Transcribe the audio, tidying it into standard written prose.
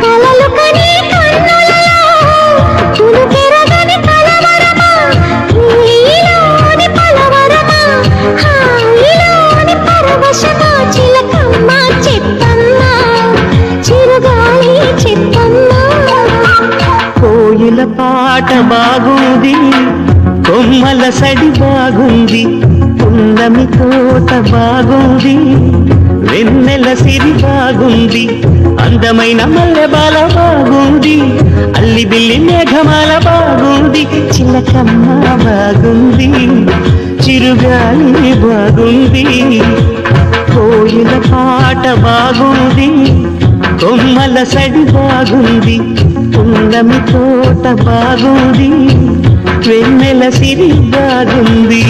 కలలు కనే కన్నులలో తులుకెరగని కలవరమా, ఈలోని పలవరమా, హాయిలోని పరవశమా, చిలకమ్మ చెప్పమ్మా, చిరుగాలి చెప్పమ్మా. కోయిల పాట బాగుంది, కొమ్మల సడి బాగుంది, పున్నమి తోట బాగుంది, వెన్నెల సిరి బాగుంది, అందమైన మల్లెబాల బాగుంది, అల్లి బిల్లి మేఘమాల బాగుంది, చిలకమ్మ బాగుంది, చిరుగాలి బాగుంది. కోయిల పాట బాగుంది, కొమ్మల సడి బాగుంది, పున్నమి తోట బాగుంది, వెన్నెల సిరి బాగుంది.